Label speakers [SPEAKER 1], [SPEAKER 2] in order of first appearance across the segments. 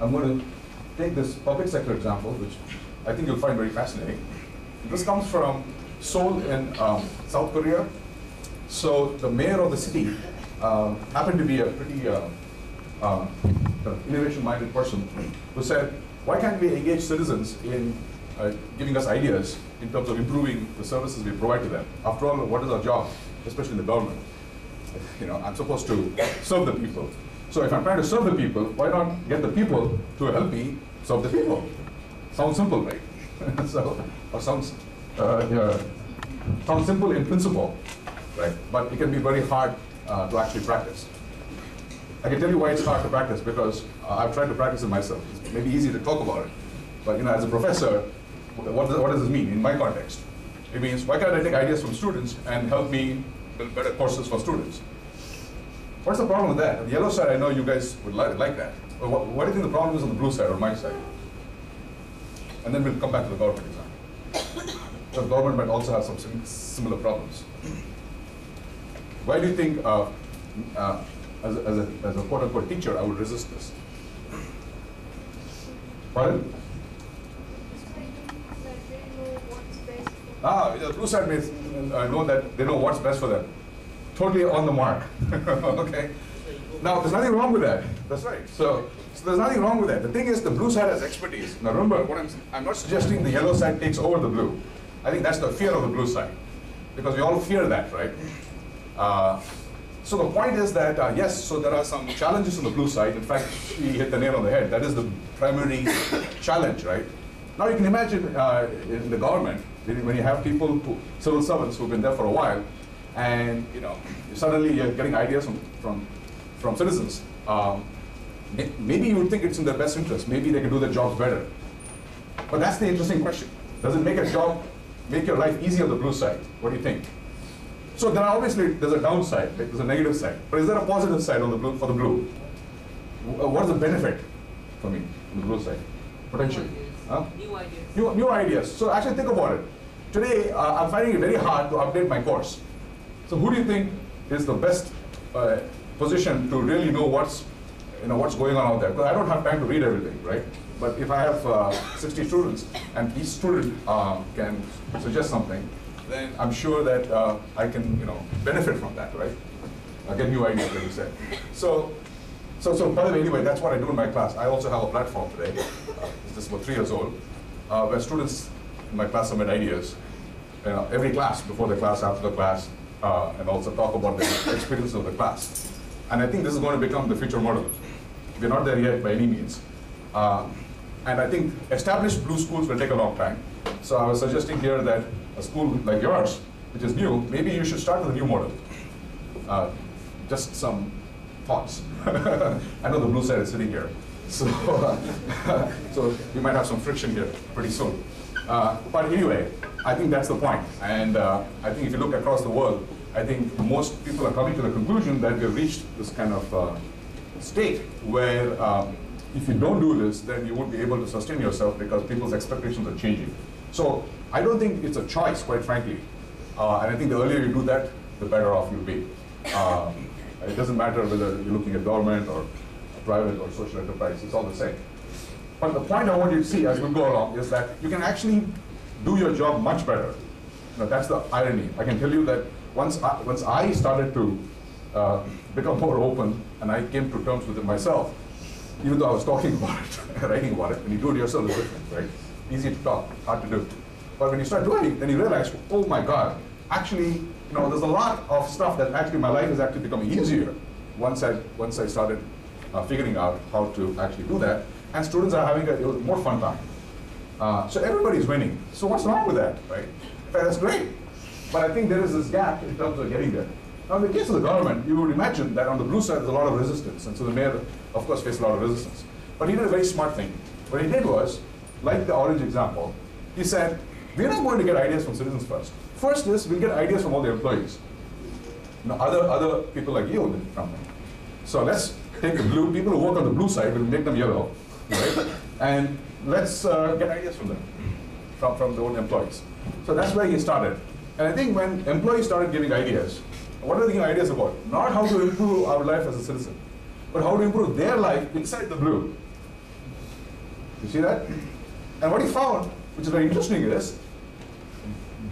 [SPEAKER 1] I'm going to take this public sector example, which I think you'll find very fascinating. This comes from Seoul in South Korea. So the mayor of the city happened to be a pretty innovation-minded person who said, why can't we engage citizens in giving us ideas in terms of improving the services we provide to them? After all, what is our job, especially in the government? I'm supposed to serve the people. So if I'm trying to serve the people, why not get the people to help me serve the people? Sounds simple, right? Sounds simple in principle, right? But it can be very hard to actually practice. I can tell you why it's hard to practice, because I've tried to practice it myself. It's maybe easy to talk about it, but as a professor, what does this mean in my context? It means, why can't I take ideas from students and help me build better courses for students? What's the problem with that? On the yellow side, I know you guys would like that. But what do you think the problem is on the blue side or my side? And then we'll come back to the government example. The government might also have some similar problems. Why do you think, as a quote-unquote teacher, I would resist this? Pardon? The blue side may know that they know what's best for them. Totally on the mark. Okay? Now, there's nothing wrong with that. That's right. So there's nothing wrong with that. The thing is, the blue side has expertise. Now remember, I'm not suggesting the yellow side takes over the blue. I think that's the fear of the blue side, because we all fear that, right? So the point is that, yes, so there are some challenges on the blue side. In fact, she hit the nail on the head. That is the primary challenge, right? Now you can imagine in the government, when you have people, civil servants who've been there for a while, and suddenly you're getting ideas from citizens. Maybe you would think it's in their best interest. Maybe they can do their jobs better. But that's the interesting question. Does it make your life easier on the blue side? What do you think? So there's a downside, right? There's a negative side. But is there a positive side on the blue, for the blue? What is the benefit for me on the blue side? Potentially.
[SPEAKER 2] New ideas.
[SPEAKER 1] New ideas. So actually think about it. Today, I'm finding it very hard to update my course. So who do you think is the best position to really know what's going on out there? Because I don't have time to read everything, right? But if I have 60 students and each student can suggest something, then I'm sure that I can benefit from that, right? Get new ideas, like you said. So by the way, anyway, that's what I do in my class. I also have a platform today. It's just about 3 years old, where students in my class submit ideas. Every class, before the class, after the class, and also talk about the experience of the class. And I think this is going to become the future model. We're not there yet by any means. And I think established blue schools will take a long time. So I was suggesting here that a school like yours, which is new, maybe you should start with a new model. Just some thoughts. I know the blue side is sitting here. So, so you might have some friction here pretty soon. But anyway, I think that's the point. And I think if you look across the world, I think most people are coming to the conclusion that we have reached this kind of state where if you don't do this, then you won't be able to sustain yourself because people's expectations are changing. So I don't think it's a choice, quite frankly. And I think the earlier you do that, the better off you'll be. It doesn't matter whether you're looking at government or private or social enterprise, it's all the same. But the point I want you to see as we go along is that you can actually do your job much better. That's the irony. I can tell you that once I started to become more open and I came to terms with it myself, even though I was talking about it, writing about it, when you do it yourself, it's different, right? Easy to talk, hard to do. But when you start doing it, then you realize, oh my God, actually, there's a lot of stuff that actually my life is actually becoming easier once I started figuring out how to actually do that. And students are having a more fun time. So everybody's winning. So what's wrong with that, right? In fact, that's great. But I think there is this gap in terms of getting there. Now, in the case of the government, you would imagine that on the blue side, there's a lot of resistance. And so the mayor, of course, faced a lot of resistance. But he did a very smart thing. What he did was, like the orange example, he said, we're not going to get ideas from citizens first. First is, we'll get ideas from all the employees. Other people like you in the company. So let's take the blue, people who work on the blue side, we'll make them yellow, right? And let's get ideas from them, from the own employees. So that's where he started. And I think when employees started giving ideas, what are they giving ideas about? Not how to improve our life as a citizen, but how to improve their life inside the blue. You see that? And what he found, which is very interesting, is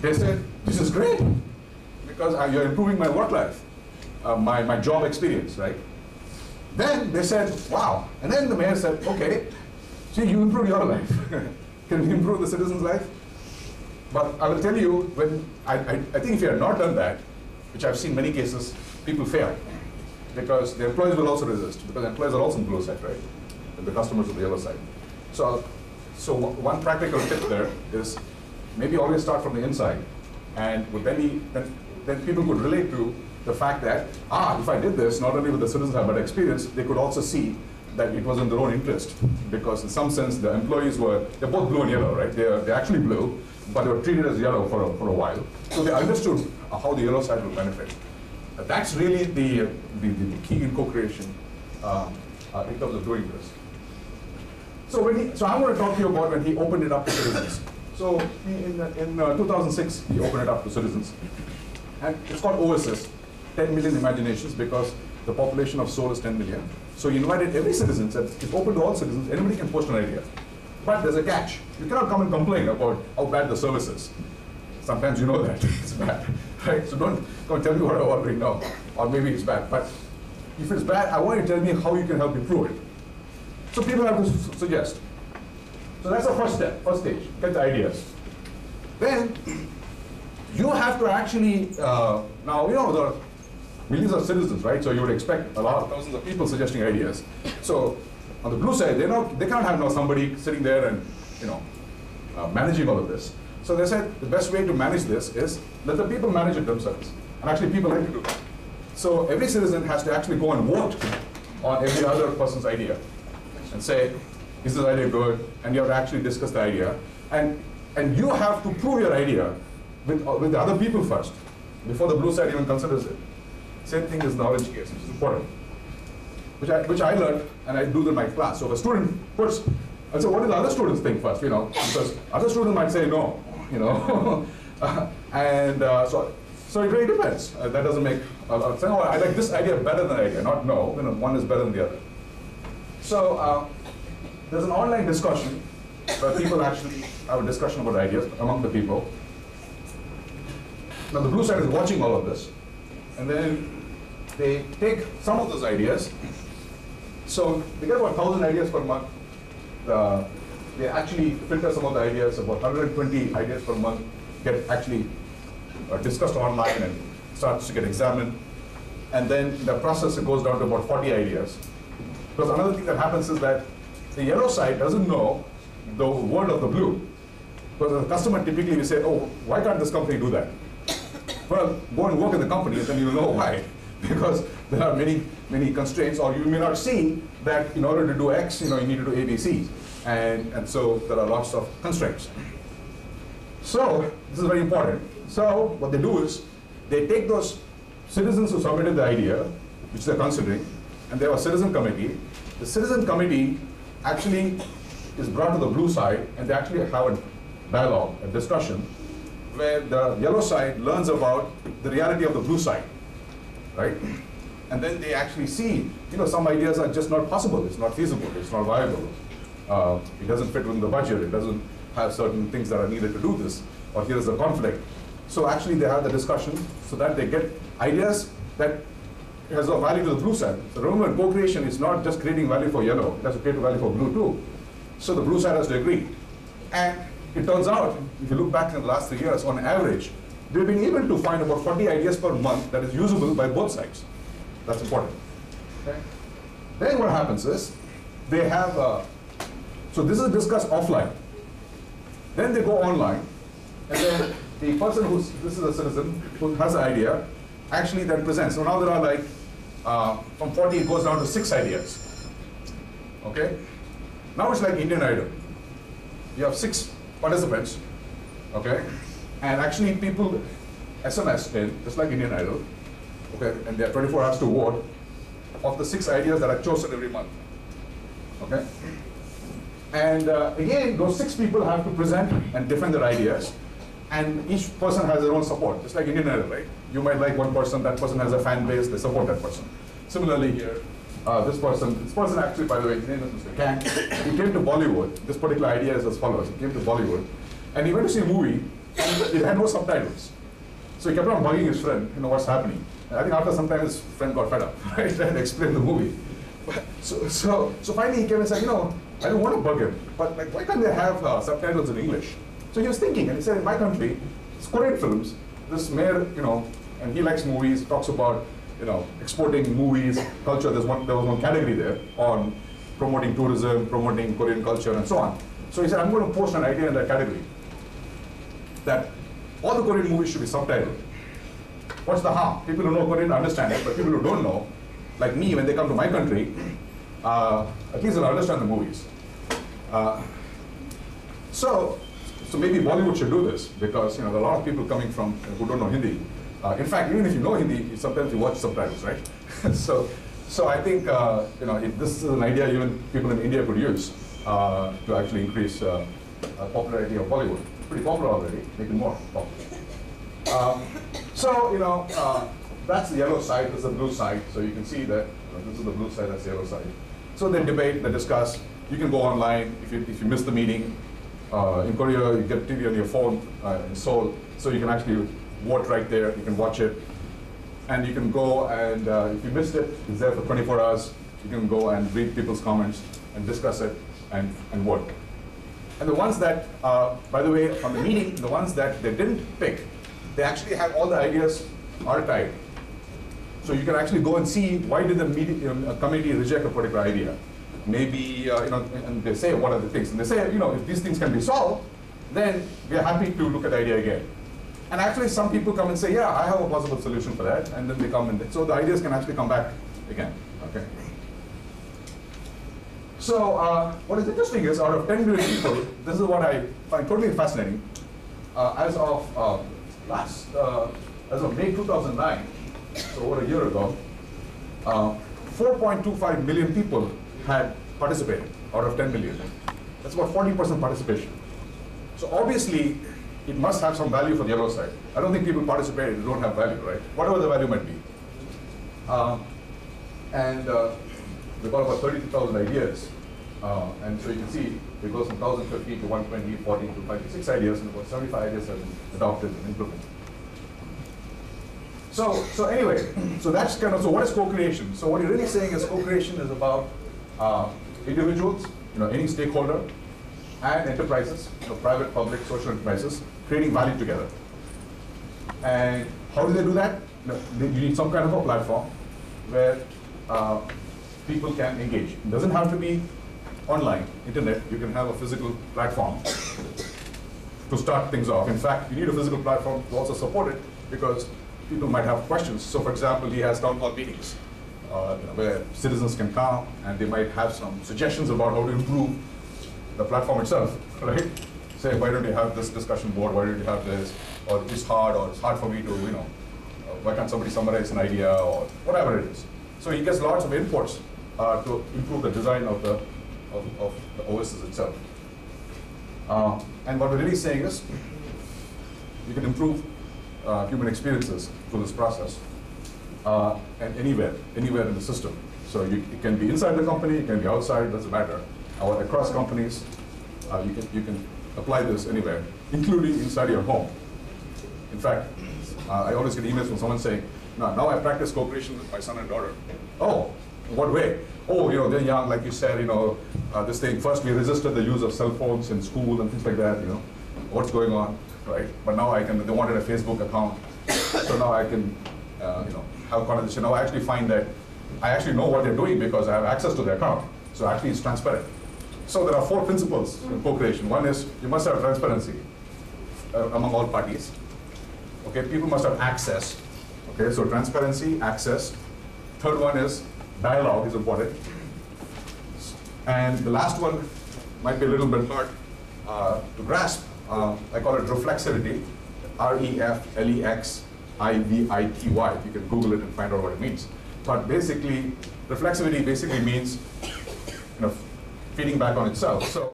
[SPEAKER 1] they said, this is great, because you're improving my work life, my job experience, right? Then they said, wow. And then the mayor said, okay, see, you improve your life. Can we improve the citizen's life? But I will tell you, when I think if you had not done that, which I've seen many cases, people fail. Because the employees will also resist, because employees are also on the blue side, right? And the customers on the yellow side. So one practical tip there is maybe always start from the inside. And then people could relate to the fact that, if I did this, not only would the citizens have better experience, they could also see that it was in their own interest. Because in some sense, the employees they're both blue and yellow, right? They're actually blue, but they were treated as yellow for a while. So they understood how the yellow side will benefit. That's really the key in co-creation in terms of doing this. So I'm going to talk to you about when he opened it up to citizens. So in 2006, he opened it up to citizens. And it's called OSS, 10 million imaginations, because the population of Seoul is 10 million. So he invited every citizen, said it's open to all citizens, anybody can post an idea. But there's a catch. You cannot come and complain about how bad the service is. Sometimes you know that it's bad, right? So don't come and tell me what I already know, or maybe it's bad. But if it's bad, I want you to tell me how you can help improve it. So people have to suggest. So that's the first step, first stage, get the ideas. Then you have to actually, now there are millions of citizens, right? So you would expect a lot of thousands of people suggesting ideas. So on the blue side, they can't have now somebody sitting there and managing all of this. So they said the best way to manage this is let the people manage it themselves. And actually people like to do that. So every citizen has to actually go and vote on every other person's idea and say, is this idea good? And you have to actually discuss the idea. And you have to prove your idea with the other people first, before the blue side even considers it. Same thing is the orange case, which is important. Which I learned, and I do in my class. So if a student puts, I say, what do the other students think first? Because other students might say no, and so it really depends. That doesn't make sense. Oh, I like this idea better than that idea, not no. One is better than the other. So there's an online discussion where people actually have a discussion about ideas among the people. Now the blue side is watching all of this, and then they take some of those ideas. So they get about 1,000 ideas per month. They actually filter some of the ideas, about 120 ideas per month get actually discussed online and starts to get examined. And then in the process, it goes down to about 40 ideas. Because another thing that happens is that the yellow side doesn't know the word of the blue. Because the customer typically will say, oh, why can't this company do that? Well, go and work in the company and then you'll know why. Because there are many, many constraints, or you may not see that in order to do X, you need to do A, B, C. And so there are lots of constraints. So this is very important. So what they do is they take those citizens who submitted the idea, which they're considering, and they have a citizen committee. The citizen committee actually is brought to the blue side, and they actually have a dialogue, a discussion, where the yellow side learns about the reality of the blue side, right? And then they actually see, some ideas are just not possible, it's not feasible, it's not viable. It doesn't fit within the budget, it doesn't have certain things that are needed to do this, or here is a conflict. So actually they have the discussion so that they get ideas that has a value to the blue side. So remember, co-creation is not just creating value for yellow, it has to create value for blue too. So the blue side has to agree. And it turns out, if you look back in the last 3 years, on average, they've been able to find about 40 ideas per month that is usable by both sides. That's important. Okay? Then what happens is, they have, so this is discussed offline. Then they go online, and then the person this is a citizen who has an idea, actually then presents. So now there are like, from 40 it goes down to 6 ideas. Okay? Now it's like Indian Idol. You have 6 participants, okay? And actually people SMS in, just like Indian Idol, okay? And they have 24 hours to vote of the 6 ideas that are chosen every month, okay? And again, those 6 people have to present and defend their ideas, and each person has their own support, just like Indian Idol, right? You might like one person, that person has a fan base, they support that person. Similarly here, this person actually, by the way, his name is Mr. Kang. He came to Bollywood. This particular idea is as follows. He came to Bollywood, and he went to see a movie, and it had no subtitles. So he kept on bugging his friend, what's happening. And I think after some time, his friend got fed up, right, and explained the movie. So finally he came and said, I don't want to bug him, but like, why can't they have subtitles in English? So he was thinking, and he said, in my country, it's Korean films. This mayor, and he likes movies, talks about, exporting movies, culture. There was one category there on promoting tourism, promoting Korean culture, and so on. So he said, I'm going to post an idea in that category that all the Korean movies should be subtitled. What's the harm? People who know Korean understand it, but people who don't know, like me, when they come to my country, at least they'll understand the movies. So maybe Bollywood should do this, because there are a lot of people coming from who don't know Hindi. In fact, even if you know Hindi, sometimes you watch subtitles, right? so I think this is an idea even people in India could use to actually increase popularity of Bollywood. It's pretty popular already, make it more popular. That's the yellow side, this is the blue side. So you can see that this is the blue side, that's the yellow side. So they debate, they discuss. You can go online if you miss the meeting. In Korea, you get TV on your phone in Seoul, so you can actually vote right there. You can watch it, and you can go and if you missed it, it's there for 24 hours. You can go and read people's comments and discuss it and vote. And the ones that, by the way, from the meeting, the ones that they didn't pick, they actually have all the ideas archived. So you can actually go and see why did the committee reject a particular idea. Maybe, and they say what are the things. And they say, if these things can be solved, then we are happy to look at the idea again. And actually some people come and say, yeah, I have a possible solution for that. And then they come and, so the ideas can actually come back again, okay? So what is interesting is out of 10 million people, this is what I find totally fascinating. As of May 2009, so over a year ago, 4.25 million people had participated out of 10 million. That's about 40% participation. So obviously, it must have some value for the yellow side. I don't think people participate, they don't have value, right? Whatever the value might be. We've got about 32,000 ideas. And so you can see it goes from 1,050 to 120, 40 to 56 ideas, and about 75 ideas have been adopted and implemented. So anyway, so that's kind of, so what is co-creation? So what you're really saying is co-creation is about individuals, any stakeholder, and enterprises, private, public, social enterprises, creating value together. And how do they do that? You need some kind of a platform where people can engage. It doesn't have to be online, internet. You can have a physical platform to start things off. In fact, you need a physical platform to also support it, because people might have questions. So for example, he has town hall meetings where citizens can come and they might have some suggestions about how to improve the platform itself, right? Say, why don't you have this discussion board? Why don't you have this? Or it's hard for me to, why can't somebody summarize an idea, or whatever it is. So he gets lots of inputs to improve the design of the OSs itself. And what we're really saying is, you can improve human experiences through this process, and anywhere in the system. So it can be inside the company, it can be outside, doesn't matter. Or across companies, you can apply this anywhere, including inside your home. In fact, I always get emails from someone saying, now I practice cooperation with my son and daughter. Oh, in what way? Oh, they're young, like you said, this thing. First we resisted the use of cell phones in school and things like that, what's going on, right? But now they wanted a Facebook account, so now I can, have conversation. Now I actually find that I actually know what they're doing because I have access to their account. So actually it's transparent. So there are 4 principles in co-creation. One is you must have transparency among all parties. Okay, people must have access. Okay, so transparency, access. Third one is dialogue is important. And the last one might be a little bit hard to grasp. I call it reflexivity, REFLEXIVITY. You can Google it and find out what it means. But basically, reflexivity basically means feeding back on itself. So